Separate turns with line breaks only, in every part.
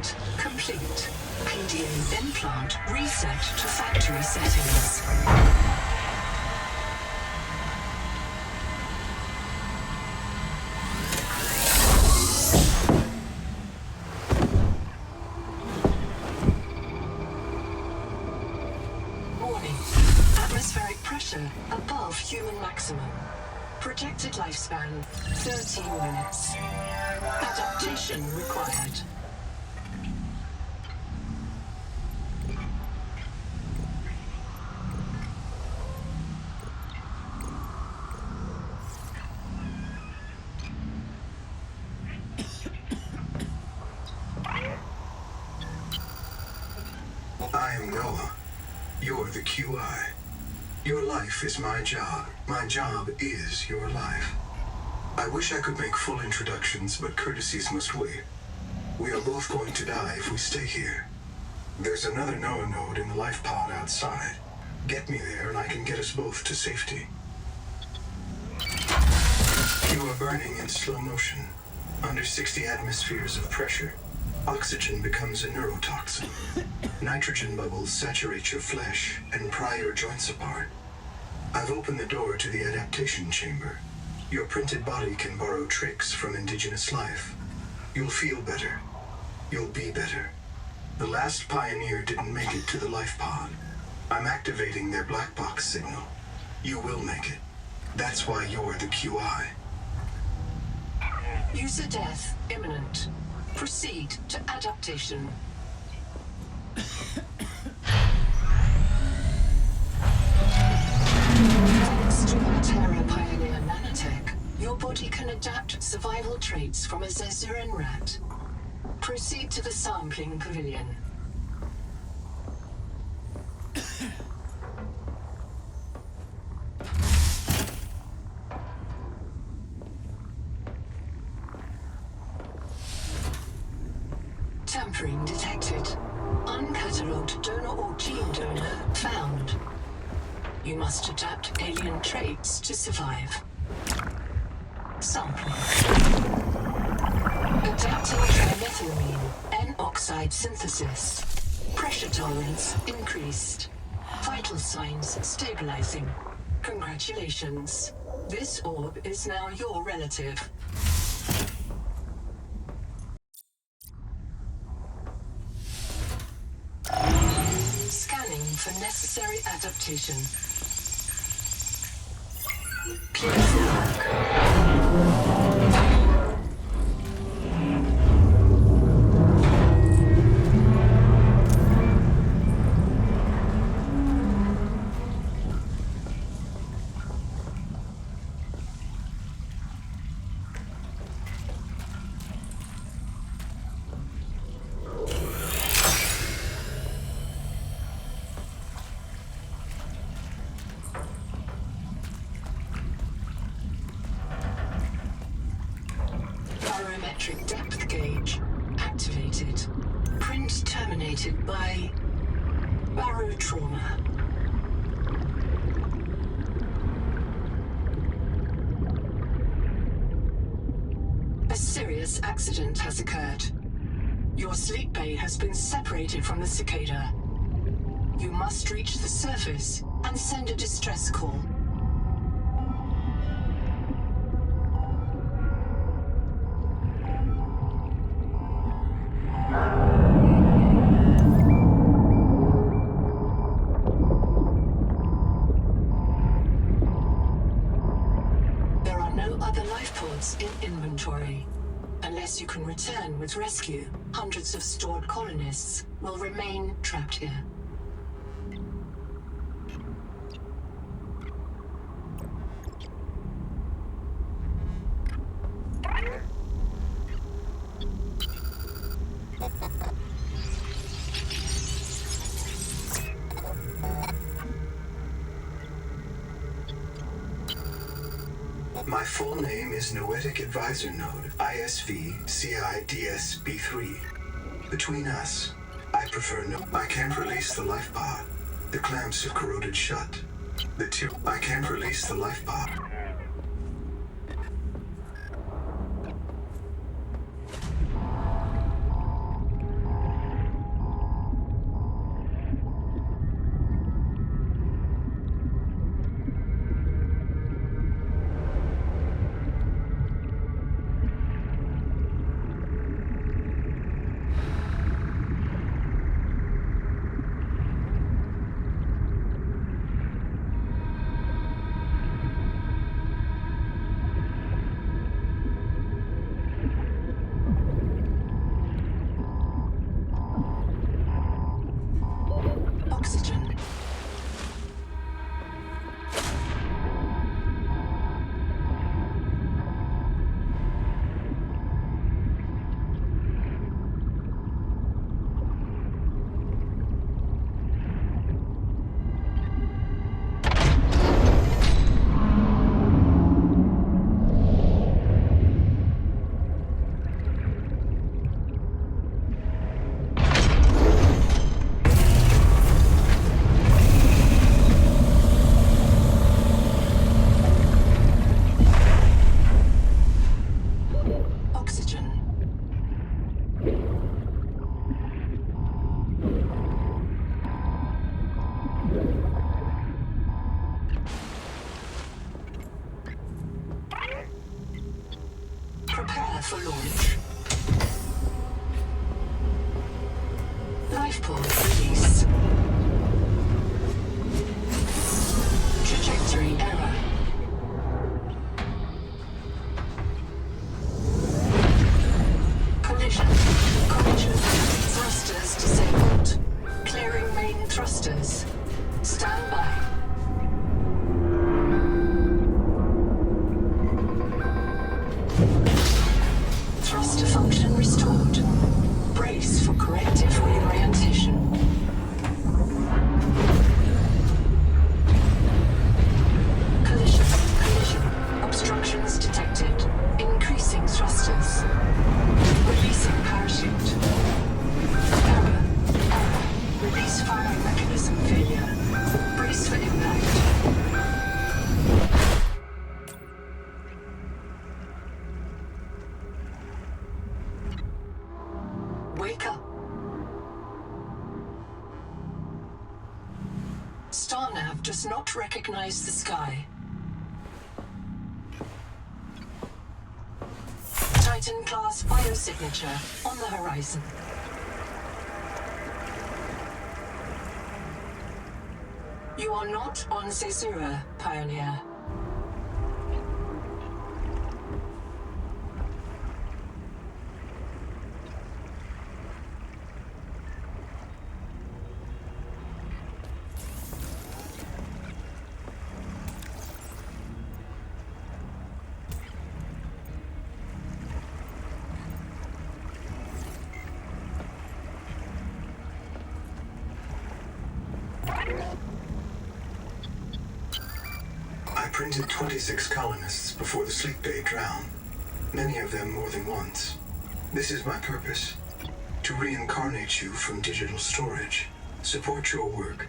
Replacement complete. PDA implant reset to factory settings. Warning. Atmospheric pressure above human maximum. Projected lifespan 13 minutes. Adaptation required.
I am Noah. You're the QI. Your life is my job. My job is your life. I wish I could make full introductions, but courtesies must wait. We are both going to die if we stay here. There's another Noah node in the life pod outside. Get me there and I can get us both to safety. You are burning in slow motion. Under 60 atmospheres of pressure, oxygen becomes a neurotoxin. Nitrogen bubbles saturate your flesh and pry your joints apart. I've opened the door to the adaptation chamber. Your printed body can borrow tricks from indigenous life. You'll feel better. You'll be better. The last pioneer didn't make it to the life pod. I'm activating their black box signal. You will make it. That's why you're the QI.
User death imminent. Proceed to adaptation. Thanks to Terra Pioneer Nanotech, your body can adapt survival traits from a Zezuran rat. Proceed to the sampling pavilion. Tampering detected. Uncatalogued donor or gene donor found. You must adapt alien traits to survive. Sampling. Adapting trimethylamine, N-oxide synthesis. Pressure tolerance increased. Vital signs stabilizing. Congratulations. This orb is now your relative. Scanning for necessary adaptation. Clear for work. Barometric depth gauge activated. Print terminated by barotrauma. A serious accident has occurred. Your sleep bay has been separated from the cicada. You must reach the surface and send a distress call. There are no other life pods in inventory. Unless you can return with rescue, hundreds of stored colonists will remain trapped here.
My full name is Noetic Advisor Node, ISV CIDSB3. Between us, I prefer no. I can't release the life pod. The clamps have corroded shut. I can't release the life pod.
for launch. Life pod release. Trajectory error. Collision. Thrusters disabled. Clearing main thrusters. Stand by. Thruster function restored. Brace for corrective reorientation. Collision. Obstructions detected. Increasing thrusters. Releasing parachute. Error. Release firing mechanism failure. Brace for impact. Wake up. StarNav does not recognize the sky. Titan-class biosignature on the horizon. You are not on Caesura, Pioneer.
I printed 26 colonists before the sleep bay drowned, many of them more than once. This is my purpose: to reincarnate you from digital storage, support your work,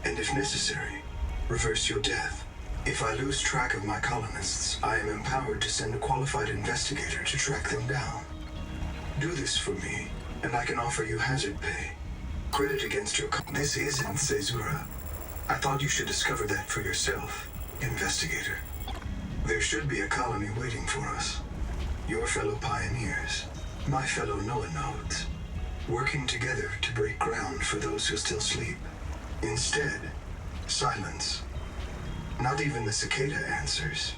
and if necessary, reverse your death. If I lose track of my colonists, I am empowered to send a qualified investigator to track them down. Do this for me, and I can offer you hazard pay. Credit against your This isn't Caesura. I thought you should discover that for yourself, investigator. There should be a colony waiting for us. Your fellow pioneers, my fellow Nodes, working together to break ground for those who still sleep. Instead, silence. Not even the cicada answers.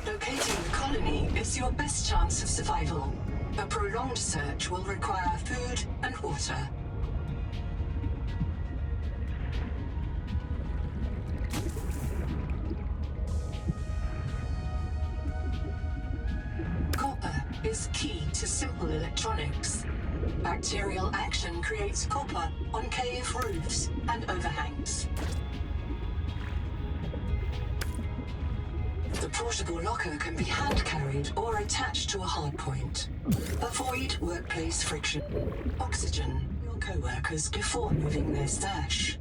Locating the colony is your best chance of survival. A prolonged search will require food and water. Copper is key to simple electronics. Bacterial action creates copper on cave roofs and overhangs. The portable locker can be hand-carried or attached to a hardpoint. Avoid workplace friction. Oxygen your co-workers before moving their stash.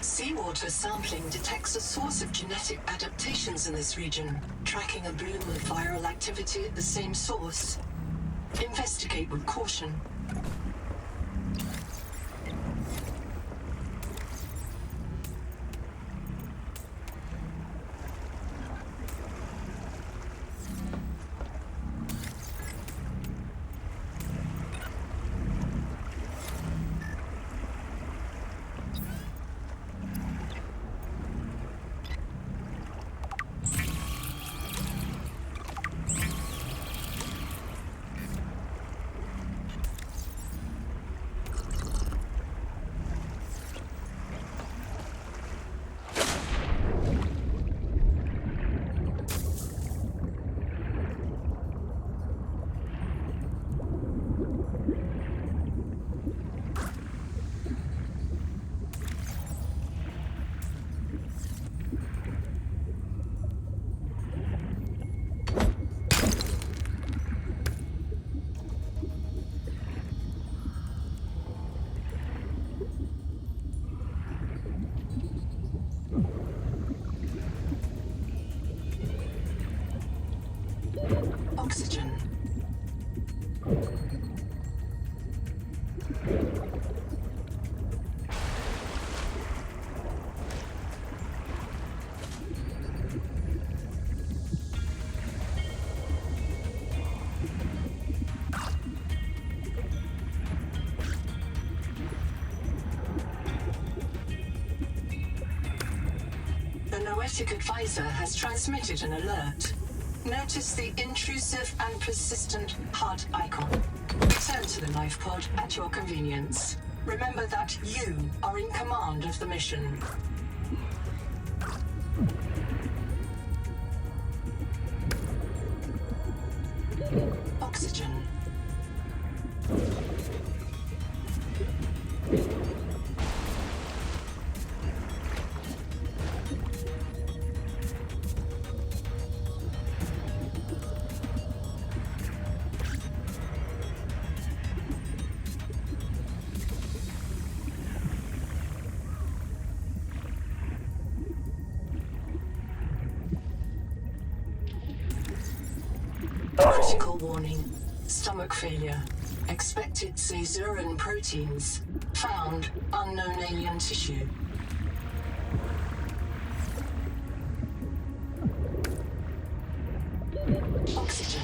Seawater sampling detects a source of genetic adaptations in this region. Tracking a bloom of viral activity at the same source. Investigate with caution. The Noetic Advisor has transmitted an alert. Notice the intrusive and persistent HUD icon. Return to the life pod at your convenience. Remember that you are in command of the mission. Oxygen. Critical warning. Stomach failure. Expected caesurean proteins. Found unknown alien tissue. Oxygen.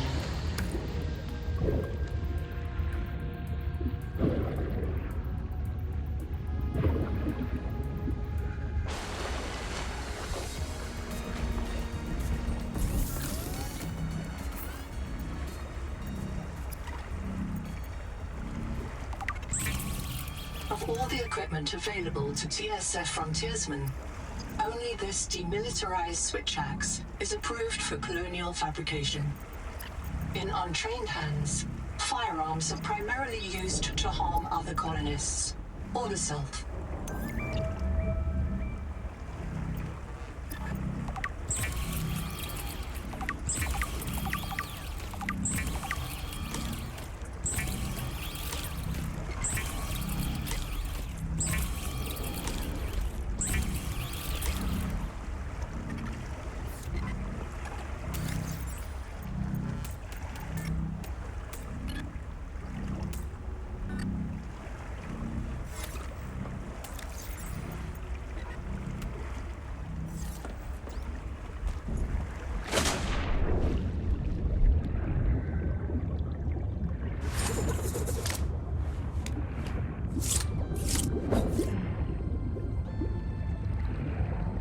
Of all the equipment available to TSF frontiersmen, only this demilitarized switch axe is approved for colonial fabrication. In untrained hands, firearms are primarily used to harm other colonists, or the self.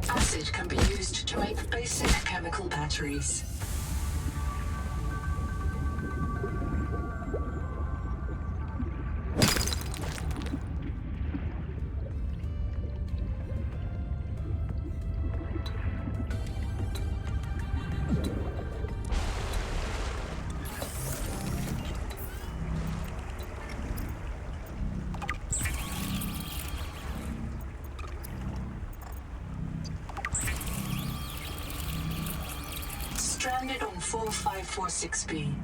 Acid can be used to make basic chemical batteries. Stranded on 4546B,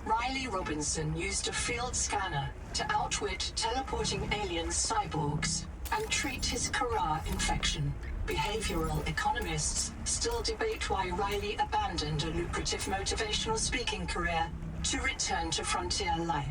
Riley Robinson used a field scanner to outwit teleporting alien cyborgs and treat his Kara infection. Behavioral economists still debate why Riley abandoned a lucrative motivational speaking career to return to frontier life.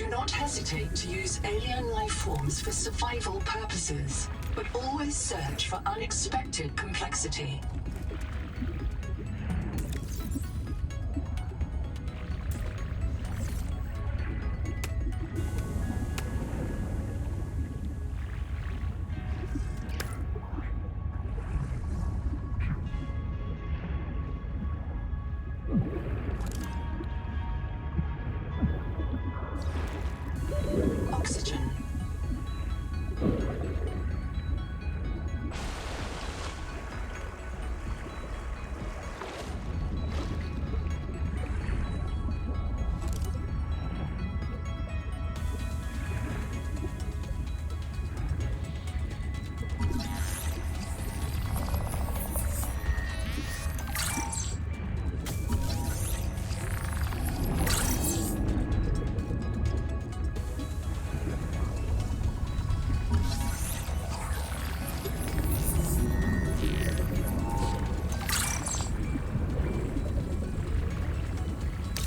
Do not hesitate to use alien life forms for survival purposes, but always search for unexpected complexity. Oxygen.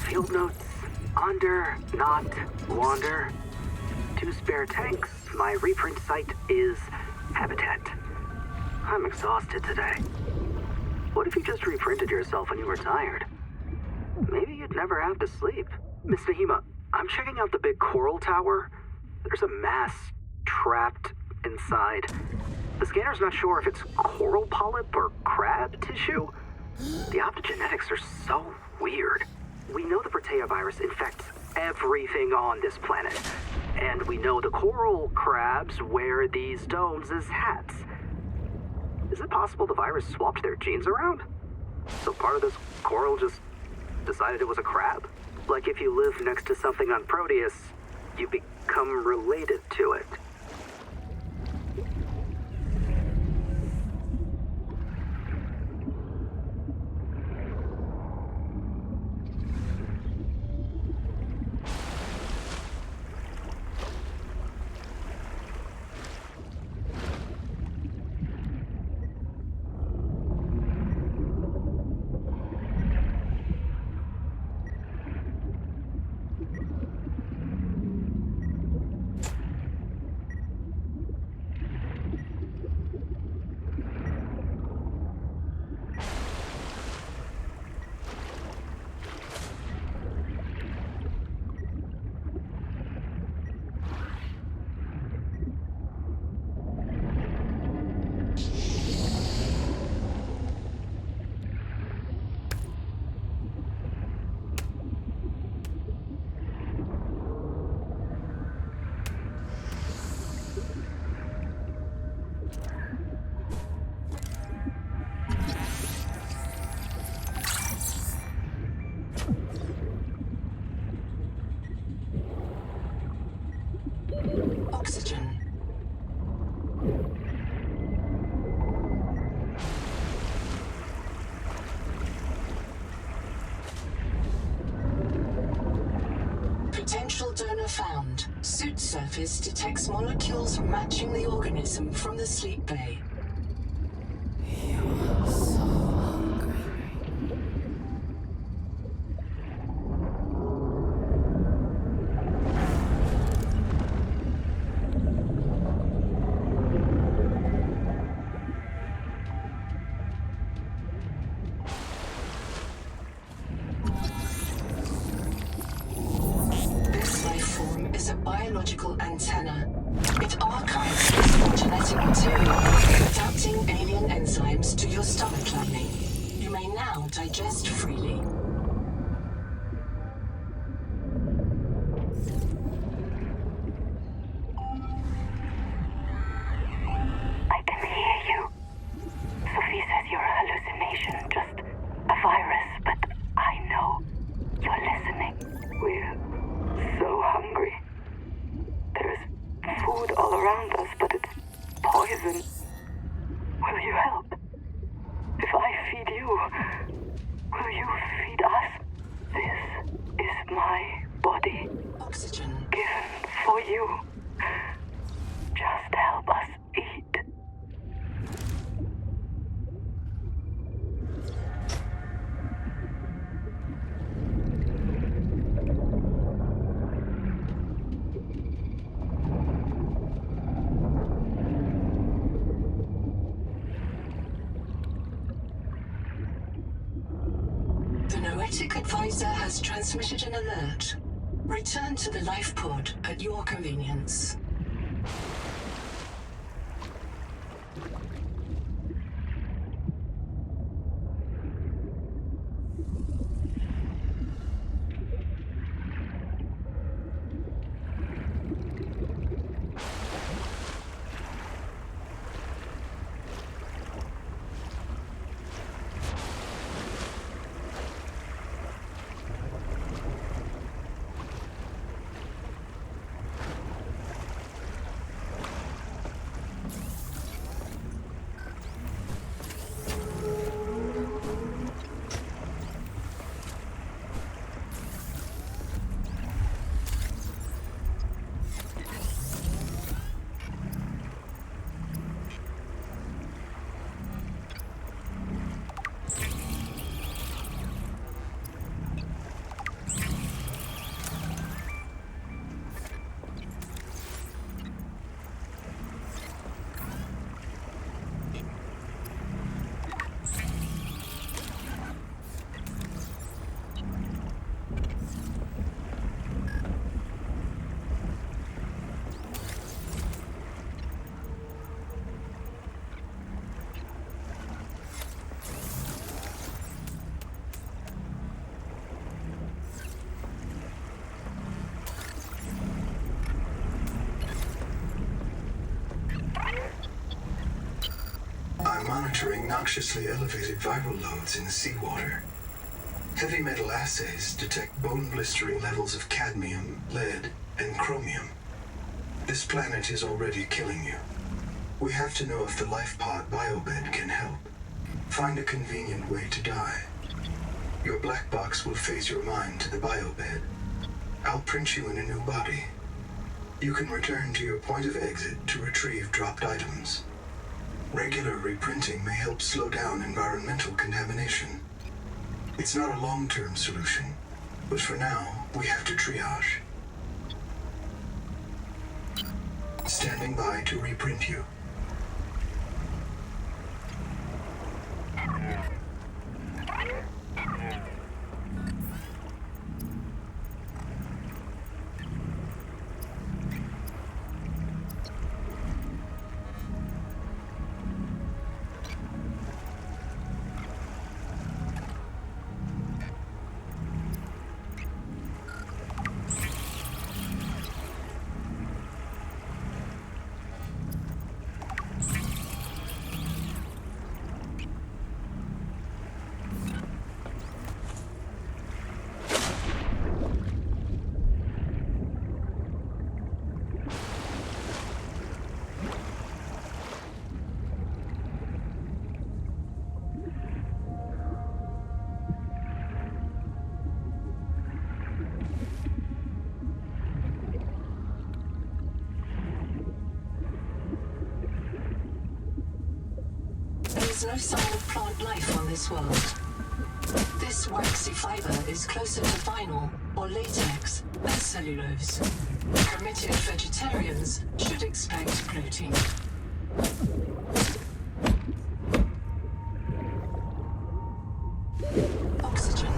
Field notes, under, not, wander. 2 spare tanks, my reprint site is habitat. I'm exhausted today. What if you just reprinted yourself when you were tired? Maybe you'd never have to sleep. Miss Nahima, I'm checking out the big coral tower. There's a mass trapped inside. The scanner's not sure if it's coral polyp or crab tissue. The optogenetics are so weird. We know the Protea virus infects everything on this planet. And we know the coral crabs wear these domes as hats. Is it possible the virus swapped their genes around? So part of this coral just decided it was a crab? Like if you live next to something on Proteus, you become related to it.
Oxygen. Potential donor found. Suit surface detects molecules matching the organism from the sleep bay. Biological antenna. It archives useful genetic material, adapting alien enzymes to your stomach lining. You may now digest freely.
I can hear you. Sophie says you're a hallucination, just a virus, but I know you're listening. We're so hungry. There's food all around us, but it's poison. Will you help? If I feed you, will you feed us? This is my body.
Oxygen.
Given for you. Just help us eat.
Pfizer has transmitted an alert. Return to the life pod at your convenience.
I'm monitoring noxiously elevated viral loads in the seawater. Heavy metal assays detect bone-blistering levels of cadmium, lead, and chromium. This planet is already killing you. We have to know if the life pod biobed can help. Find a convenient way to die. Your black box will phase your mind to the biobed. I'll print you in a new body. You can return to your point of exit to retrieve dropped items. Regular reprinting may help slow down environmental contamination. It's not a long-term solution, but for now, we have to triage. Standing by to reprint you.
There's no sign of plant life on this world. This waxy fiber is closer to vinyl or latex than cellulose. Committed vegetarians should expect bloating. Oxygen.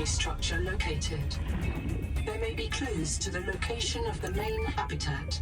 structure located. There may be clues to the location of the main habitat.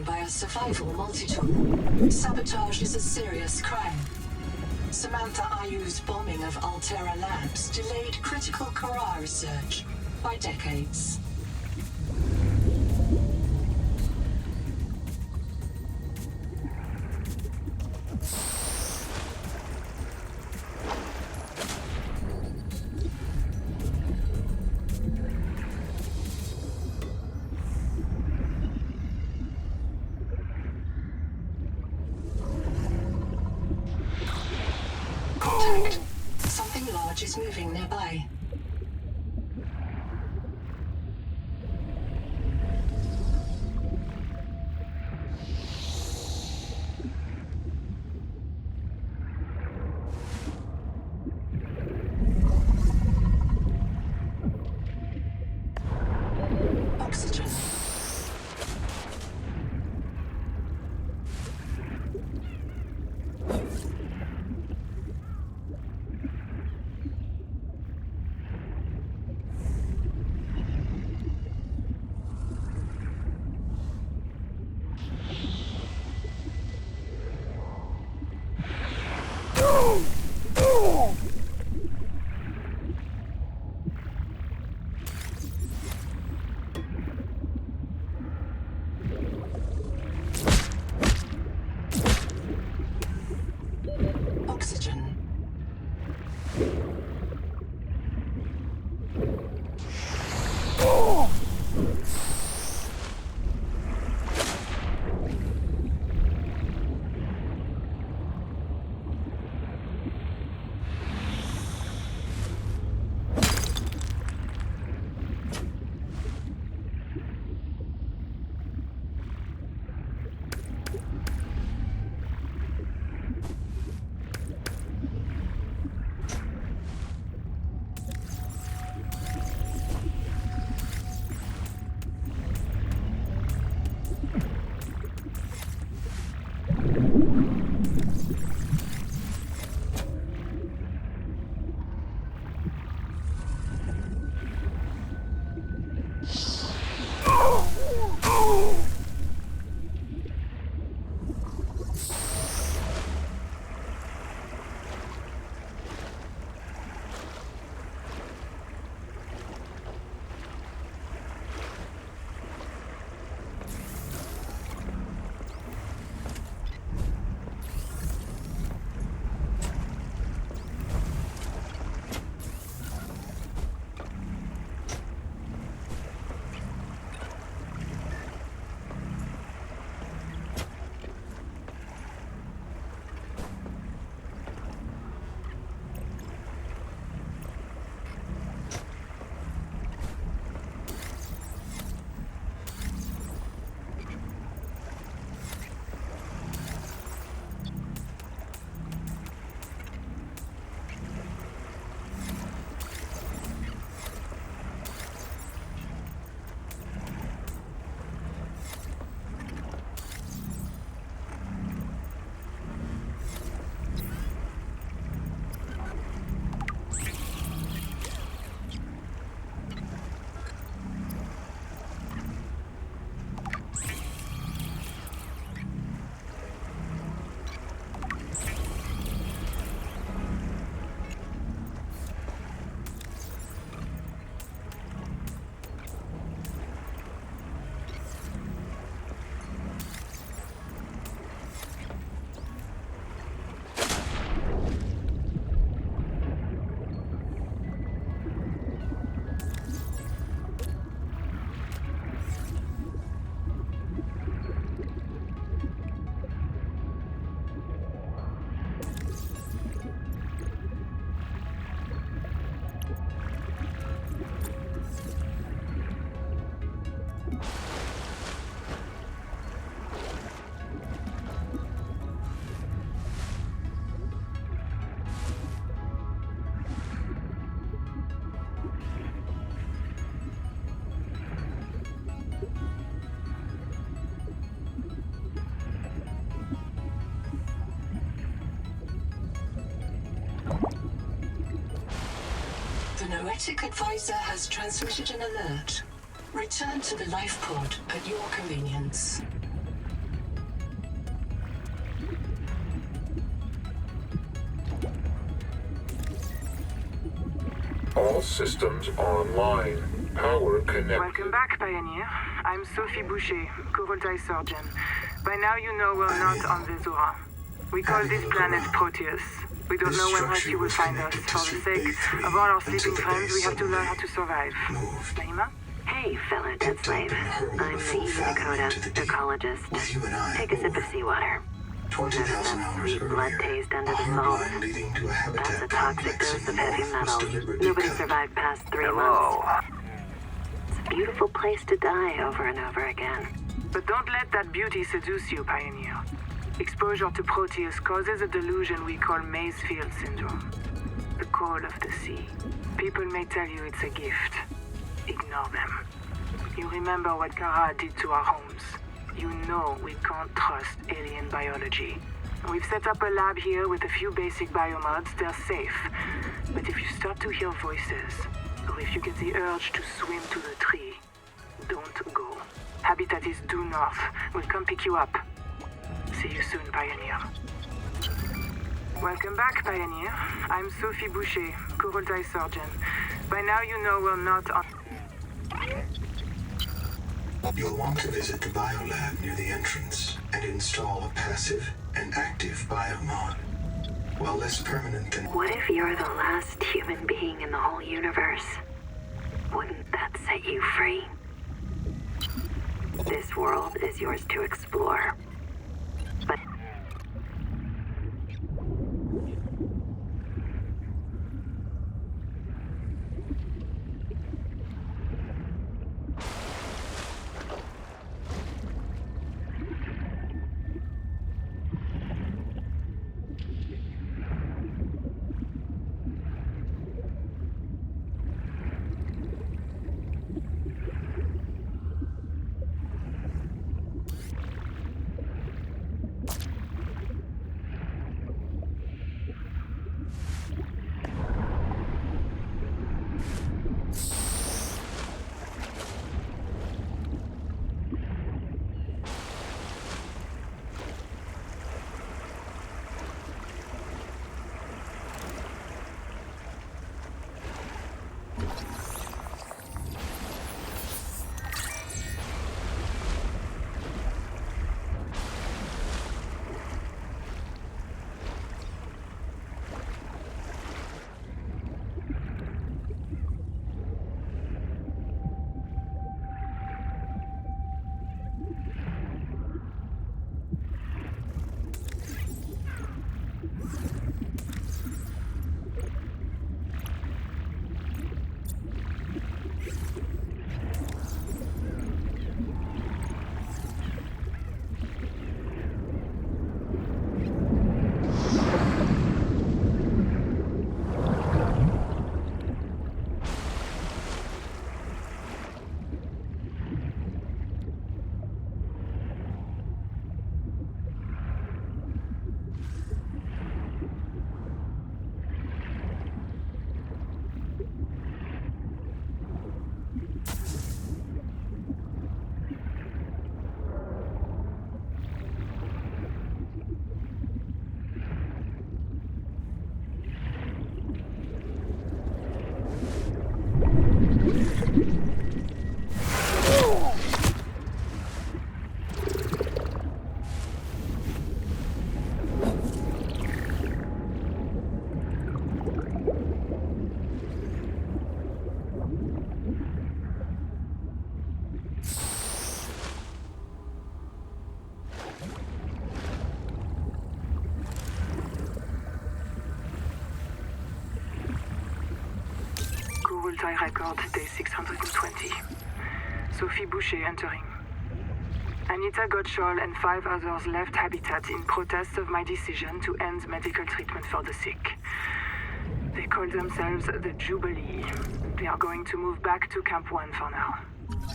By a survival multi-tool, sabotage is a serious crime. Samantha Ayu's bombing of Altera Labs delayed critical Kara research by decades. Something large is moving nearby. Oxygen. Oxygen. Poetic Advisor has transmitted an alert. Return to the life pod at your convenience.
All systems online. Power connected.
Welcome back, Pioneer. I'm Sophie Boucher, Covoltai Surgeon. By now you know we're not on Vezura. We call this planet Proteus. We don't know when else you will find us. For the sake of all our sleeping friends, we have to learn how to survive. Naima?
Hey, fellow dead slave. I'm Eve Dakota, ecologist. Take a sip of seawater.
20,000 hours
Sweet blood
earlier,
taste under
a
the
hard
salt.
line leading to a
That's
habitat
a toxic
complex
dose
in
of
the
heavy
north was
metal.
deliberately
Nobody
cut.
survived past 3 months. It's a beautiful place to die over and over again.
But don't let that beauty seduce you, Pioneer. Exposure to Proteus causes a delusion we call Maysfield Syndrome. The call of the sea. People may tell you it's a gift. Ignore them. You remember what Kara did to our homes. You know we can't trust alien biology. We've set up a lab here with a few basic biomods. They're safe. But if you start to hear voices, or if you get the urge to swim to the tree, don't go. Habitat is due north. We'll come pick you up. See you soon, Pioneer. Welcome back, Pioneer. I'm Sophie Boucher, Covoltai Surgeon. By now you know we're not on...
You'll want to visit the biolab near the entrance and install a passive and active biomod. While less permanent than...
What if you're the last human being in the whole universe? Wouldn't that set you free? This world is yours to explore. But...
Covoltai record day 620. Sophie Boucher entering. Anita Gottschall and 5 others left Habitat in protest of my decision to end medical treatment for the sick. They call themselves the Jubilee. They are going to move back to Camp 1 for now.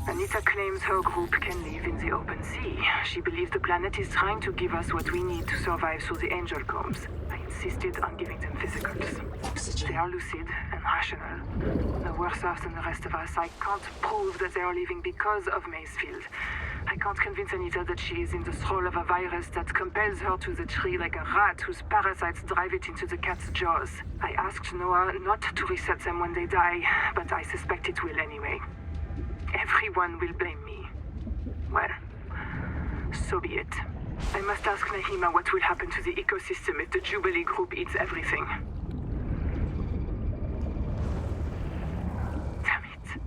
Anita claims her group can live in the open sea. She believes the planet is trying to give us what we need to survive through the angel combs. I insisted on giving them physicals. They are lucid and rational. No worse off than the rest of us. I can't prove that they are leaving because of Macefield. I can't convince Anita that she is in the thrall of a virus that compels her to the tree like a rat whose parasites drive it into the cat's jaws. I asked Noah not to reset them when they die, but I suspect it will anyway. Everyone will blame me. Well, so be it. I must ask Nahima what will happen to the ecosystem if the Jubilee group eats everything. Damn it.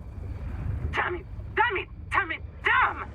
Damn it. Damn it. Damn it. Damn!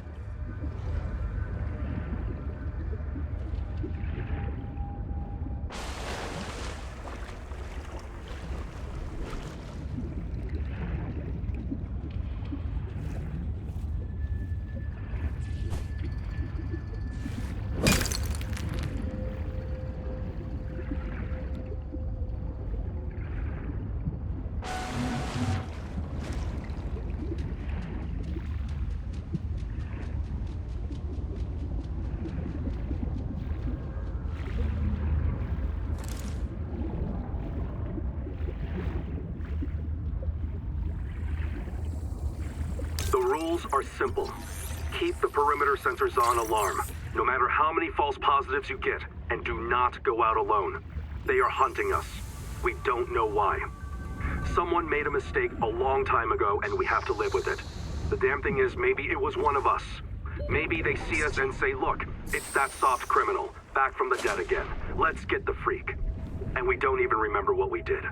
The rules are simple. Keep the perimeter sensors on alarm, no matter how many false positives you get, and do not go out alone. They are hunting us. We don't know why. Someone made a mistake a long time ago, and we have to live with it. The damn thing is, maybe it was one of us. Maybe they see us and say, look, it's that soft criminal, back from the dead again. Let's get the freak. And we don't even remember what we did.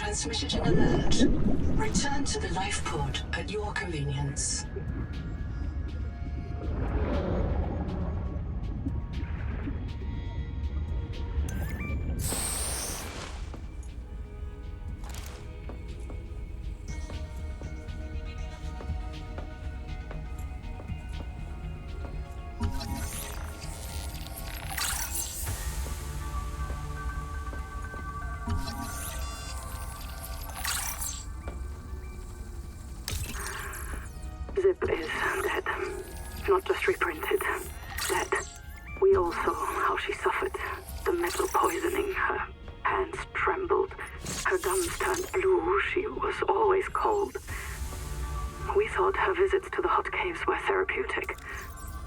transmitted an alert. Return to the life pod at your convenience.
Zip is dead. Not just reprinted. Dead. We all saw how she suffered. The metal poisoning. Her hands trembled. Her gums turned blue. She was always cold. We thought her visits to the hot caves were therapeutic.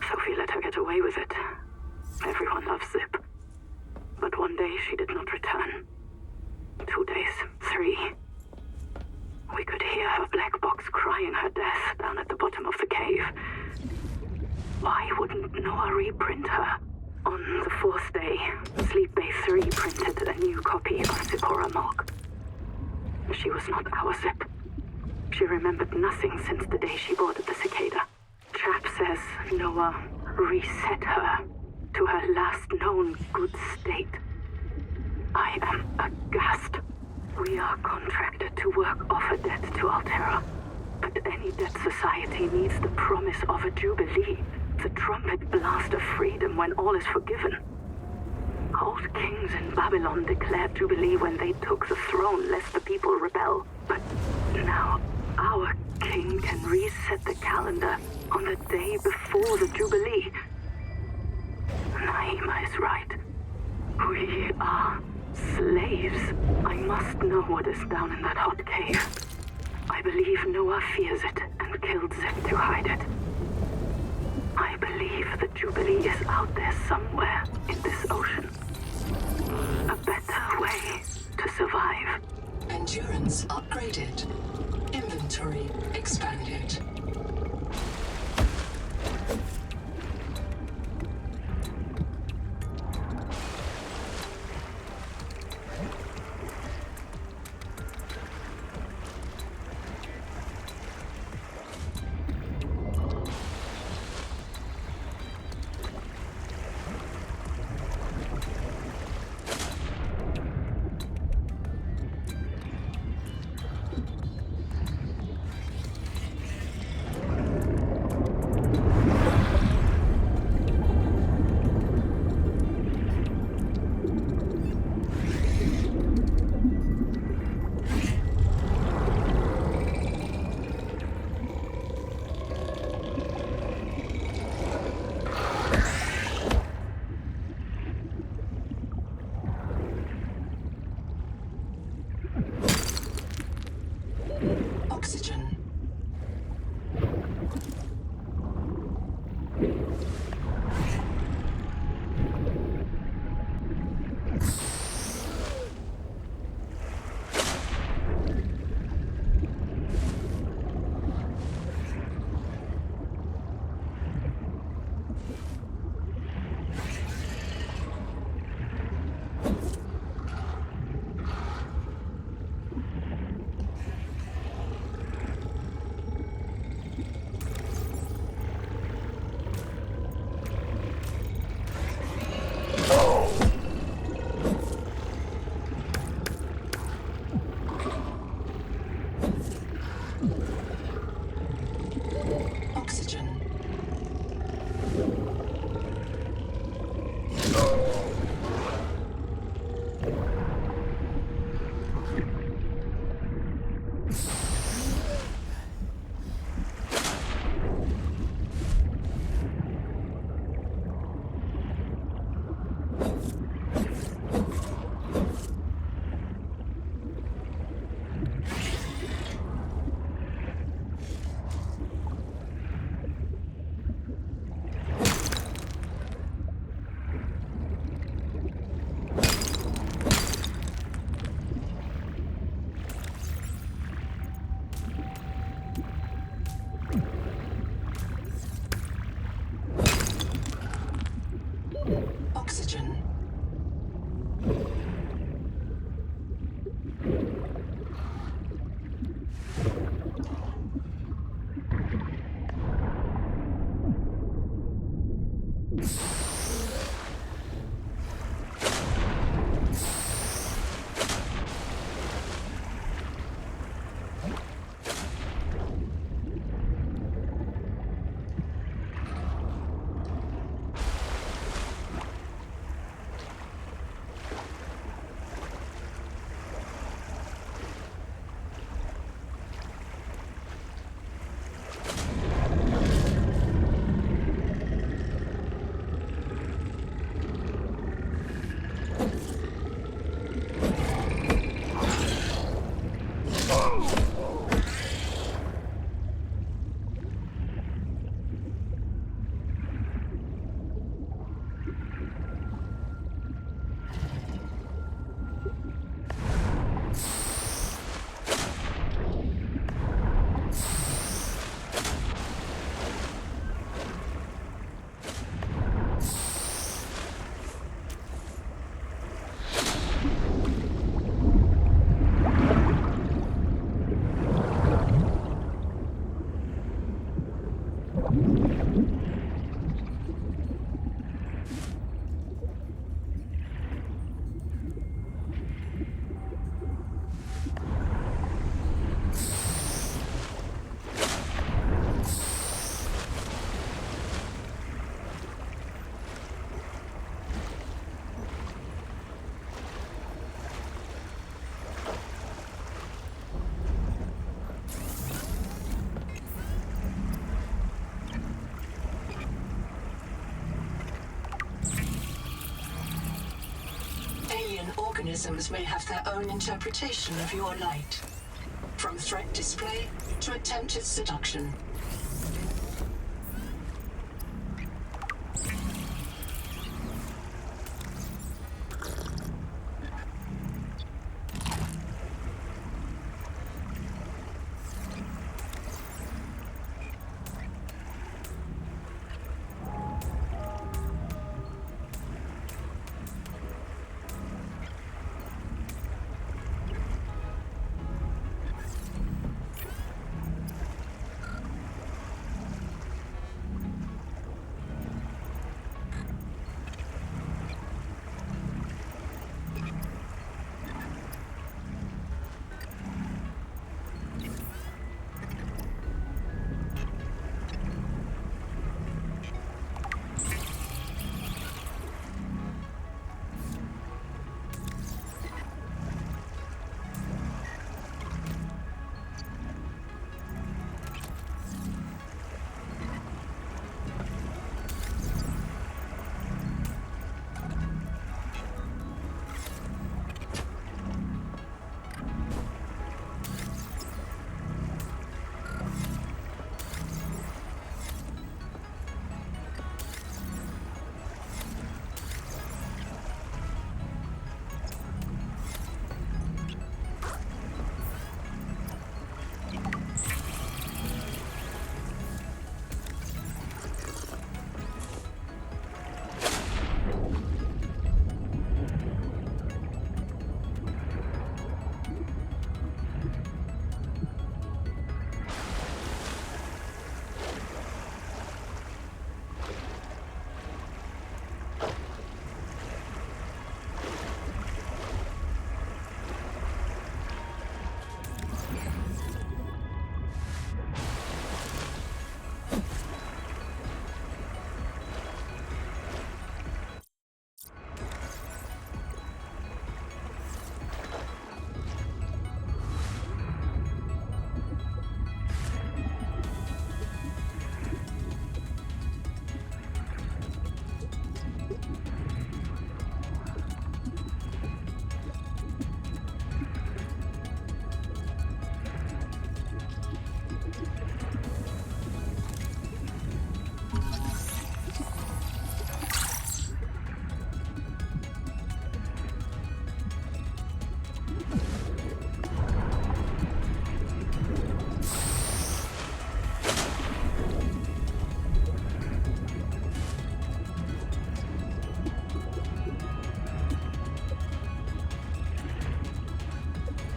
Sophie let her get away with it. Everyone loves Zip. But one day she did not return. 2 days. 3. We could hear her black box crying her death down at the bottom of the cave. Why wouldn't Noah reprint her? On the 4th day, Sleep Bay 3 printed a new copy of Zipporah Mock. She was not our Zip. She remembered nothing since the day she boarded the Cicada. Chap says Noah reset her to her last known good state. I am aghast. We are contracted to work off a debt to Altera. But any debt society needs the promise of a jubilee, the trumpet blast of freedom when all is forgiven. Old kings in Babylon declared jubilee when they took the throne lest the people rebel. But now our king can reset the calendar on the day before the jubilee. Naima is right. We are slaves. I must know what is down in that hot cave. I believe Noah fears it and killed Zip to hide it. I believe the Jubilee is out there somewhere in this ocean. A better way to survive.
Endurance upgraded. Inventory expanded. organisms may have their own interpretation of your light, from threat display to attempted seduction.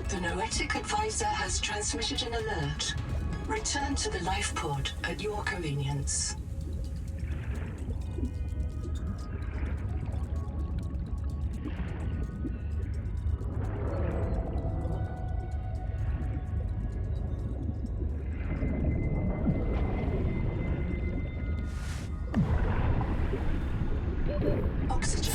The Noetic Advisor has transmitted an alert. Return to the life pod at your convenience. Oxygen.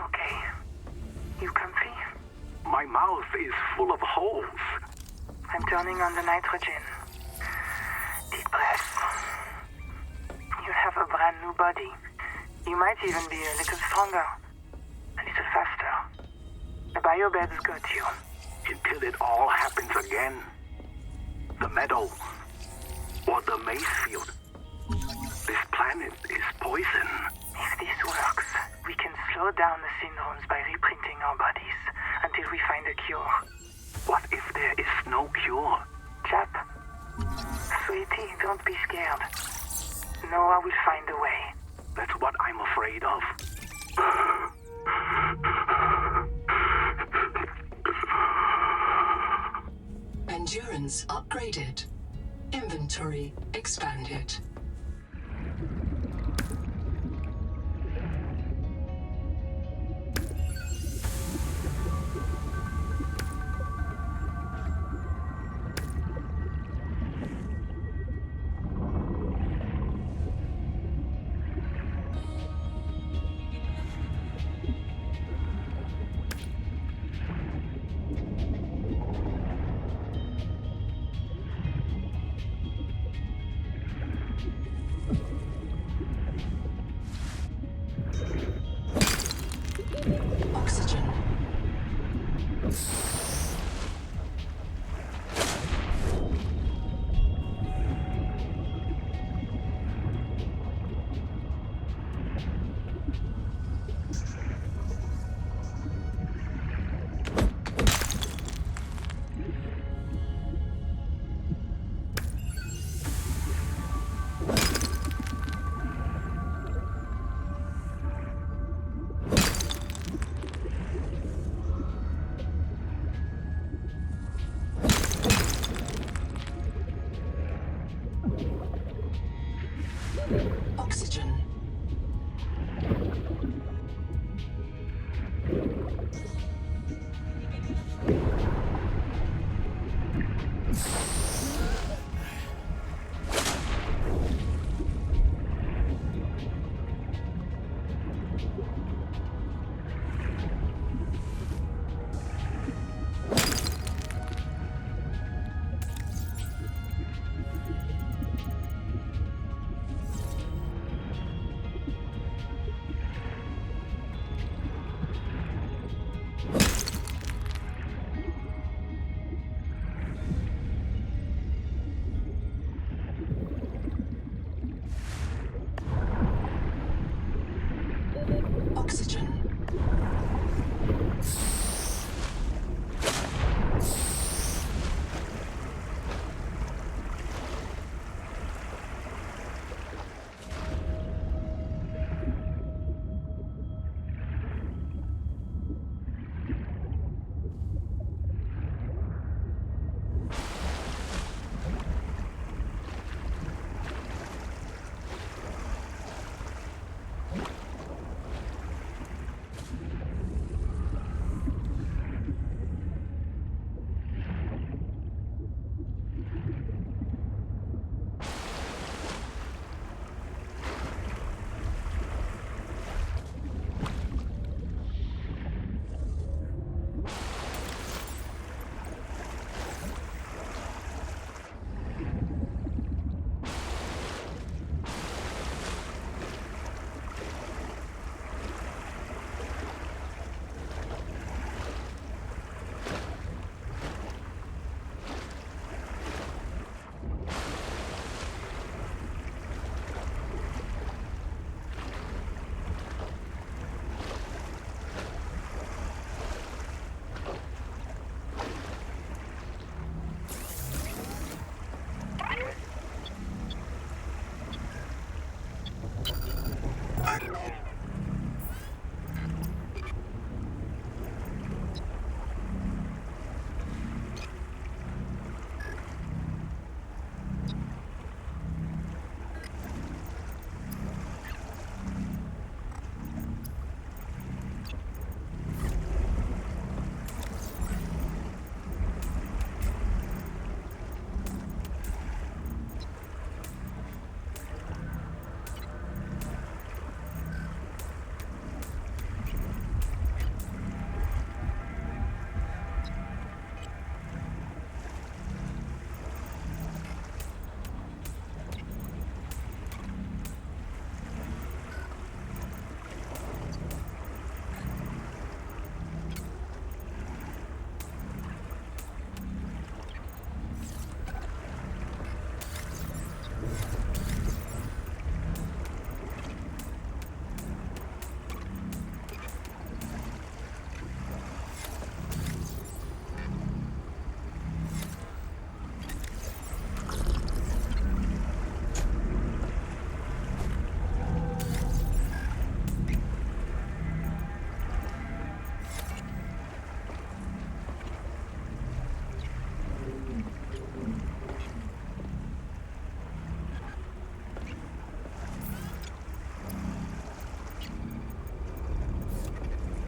Okay. You comfy?
My mouth is full of holes.
I'm turning on the nitrogen. Deep breath. You have a brand new body. You might even be a little stronger. A little faster. The biobeds got you.
Until it all happens again. The meadow. Or the maize field. This planet is poison.
If this works, we can slow down the syndromes by reprinting our bodies until we find a cure.
What if there is no cure?
Chap, sweetie, don't be scared. Noah will find a way.
That's what I'm afraid of.
Endurance upgraded. Inventory expanded. Oxygen. Oxygen.